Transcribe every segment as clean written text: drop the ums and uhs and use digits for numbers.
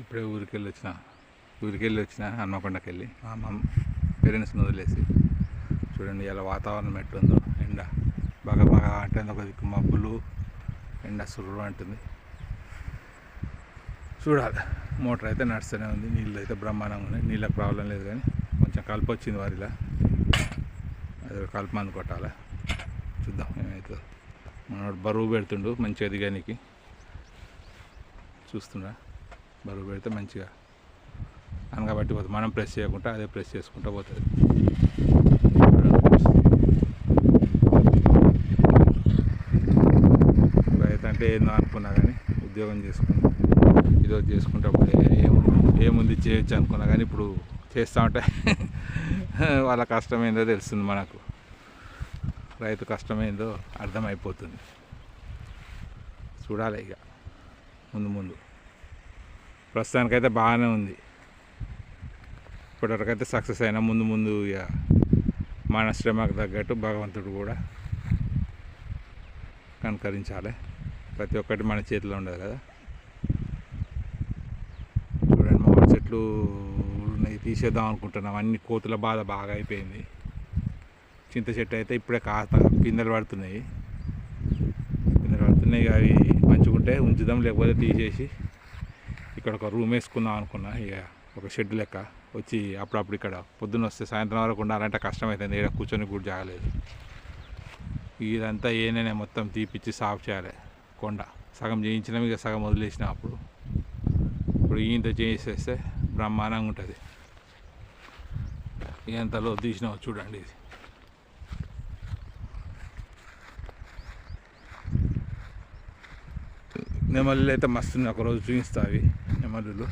ఇప్పుడే ఊరికెళ్ళి వచ్చిన హన్మకొండకి వెళ్ళి మా పేరెంట్స్ని వదిలేసి. చూడండి ఇలా వాతావరణం ఎట్టుందో. ఎండ బాగా అంటే ఒక దిక్కు మబ్బులు, ఎండ సుర్రు అంటుంది. చూడాలి. మోటార్ అయితే నడుస్తూనే ఉంది, నీళ్ళు అయితే బ్రహ్మాండంగా ఉన్నాయి. నీళ్ళకి ప్రాబ్లం లేదు, కానీ కొంచెం కలుపు వచ్చింది వారిలా. అది కలుపు మందు కొట్టాలి. చూద్దాం ఏమవుతుందో. మనోడు బరువు పెడుతుండు మంచిగా దిగానికి. చూస్తున్నా బరువు పెడితే మంచిగా అనగబట్టి పోతుంది. మనం ప్రెస్ చేయకుండా అదే ప్రెస్ చేసుకుంటూ పోతుంది. రైతు అంటే ఏందో అనుకున్నా, కానీ ఉద్యోగం చేసుకున్నా, ఇదో చేసుకుంటే ఏముంది చేయొచ్చు అనుకున్నా, కానీ ఇప్పుడు చేస్తూ ఉంటే వాళ్ళ కష్టమైందో తెలుస్తుంది. మనకు రైతు కష్టమైందో అర్థమైపోతుంది. చూడాలి ఇక ముందు. ప్రస్తుతానికైతే బాగానే ఉంది. ఇప్పటివరకైతే సక్సెస్ అయినా. ముందు ఇక మన శ్రమకు తగ్గట్టు భగవంతుడు కూడా కనుకరించాలి. ప్రతి ఒక్కటి మన చేతిలో ఉండదు కదా. చూడండి మామిడి చెట్లు తీసేద్దాం అనుకుంటున్నాం. అన్ని కోతుల బాధ బాగా అయిపోయింది. చింత చెట్టు అయితే ఇప్పుడే పిందెలు పడుతున్నాయి. అవి మంచిగుంటే ఉంచుదాం, లేకపోతే తీసేసి ఇక్కడ ఒక రూమ్ వేసుకుందాం అనుకున్నా. ఇక ఒక షెడ్ లెక్క వచ్చి అప్పుడప్పుడు ఇక్కడ పొద్దున్న వస్తే సాయంత్రం వరకు ఉండాలంటే కష్టమవుతుంది. ఇక్కడ కూర్చొని కూడా జాగలేదు. ఇదంతా ఏనేనే మొత్తం తీపిచ్చి సాఫ్ చేయాలి. కొండ సగం చేయించినాం, ఇక సగం వదిలేసినాం. ఇప్పుడు ఈయంత చేసేస్తే బ్రహ్మాండంగా ఉంటుంది. ఎంతలో తీసినావు చూడండి. ఇది నెమళ్ళు అయితే మస్తుంది. ఒకరోజు చూపిస్తా అవి నెమళ్ళు.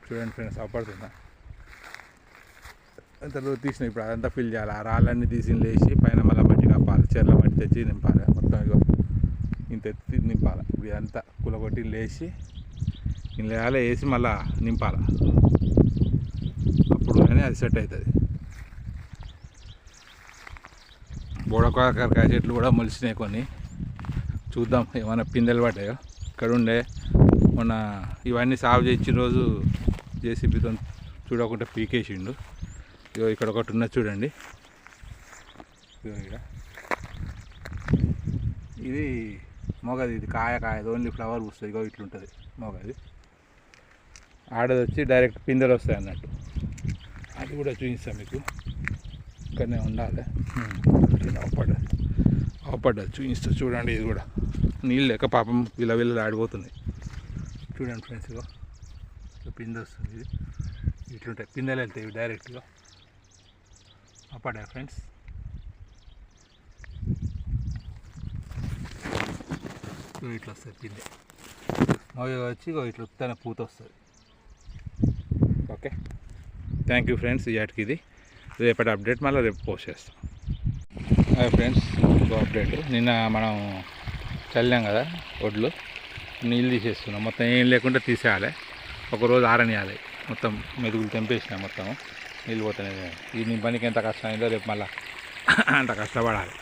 చూడండి ఫ్రెండ్స్, అవపడుతుందా అంతలో తీసిన. ఇప్పుడు అదంతా ఫిల్ చేయాలి. ఆ రాళ్ళన్నీ తీసి లేచి పైన మళ్ళీ మట్టి కప్పాలి. చెర్ల మట్టి తెచ్చి నింపాలి. మొత్తం ఇగో ఇంత ఎత్తి నింపాలి. ఇప్పుడు ఇదంతా కులగొట్టి లేచి ఇలా వేసి మళ్ళీ నింపాలి. అప్పుడు కానీ అది సెట్ అవుతుంది. బోడకాకరకాయ చెట్లు కూడా మొలిచినాయి కొన్ని. చూద్దాం ఏమైనా పిందెలు పడ్డాయో. ఇక్కడ ఉండే మొన్న ఇవన్నీ సాగు చేసిన రోజు జేసీబీతో చూడకుండా పీకేసిండు. ఇగో ఇక్కడ ఒకటి ఉన్నది చూడండి. ఇది మొగది. ఇది కాయ ఓన్లీ ఫ్లవర్ పూస్తుంది. ఇగో ఇట్లుంటుంది మొగది. ఆడది వచ్చి డైరెక్ట్ పిందెలు వస్తాయి అన్నట్టు. అది కూడా చూపిస్తాను మీకు. ఇక్కడనే ఉండాలి. అవపడ్డది చూపిస్తా చూడండి. ఇది కూడా నీళ్ళు లేక పాపం వీళ్ళ ఆడిపోతుంది. చూడండి ఫ్రెండ్స్, ఇగో పిందె వస్తుంది. ఇది ఇట్లుంటాయి పిందెలు వెళ్తాయి ఇవి డైరెక్ట్గా. అవపడ్డాయి ఫ్రెండ్స్. ఇట్లా వస్తుంది పిందె. మొగ వచ్చి ఇట్లా ఉత్తన పూత వస్తుంది. Okay, thank you friends. ఇవాటికి ఇది రేపటి అప్డేట్ మళ్ళీ రేపు పోస్ట్ చేస్తాం. హాయ్ ఫ్రెండ్స్, ఇంకో అప్డేట్. నిన్న మనం చల్లాం కదా ఒడ్లు, నీళ్ళు తీసేస్తున్నాం. మొత్తం ఏం లేకుండా తీసేయాలి. ఒకరోజు ఆరనియాలి. మొత్తం మెరుగులు తెంపేసినాం. మొత్తం నీళ్ళు పోతున్నాయి. ఈ పనికి ఎంత కష్టమైందో రేపు మళ్ళీ అంత కష్టపడాలి.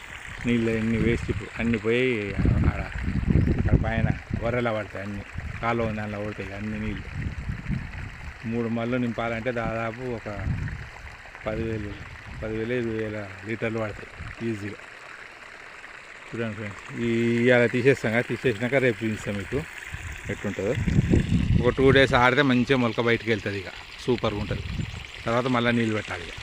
నీళ్ళు ఎన్ని వేస్ట్ ఇప్పుడు అన్నీ పోయి అక్కడ పైన వరలా పడతాయి. అన్నీ కాలువ దానిలో పడతాయి అన్ని నీళ్ళు. 3 మళ్ళు నింపాలంటే దాదాపు ఒక 10,000 20,000 లీటర్లు పడతాయి ఈజీగా. చూడండి ఫ్రెండ్స్, ఇలా తీసేస్తాం కదా. తీసేసినాక రేపు చూపిస్తాం మీకు ఎట్లుంటుందో. ఒక 2 days ఆడితే మంచిగా మొలక బయటికి వెళ్తుంది. ఇక సూపర్గా ఉంటుంది. తర్వాత మళ్ళీ నీళ్ళు పెట్టాలి. ఇక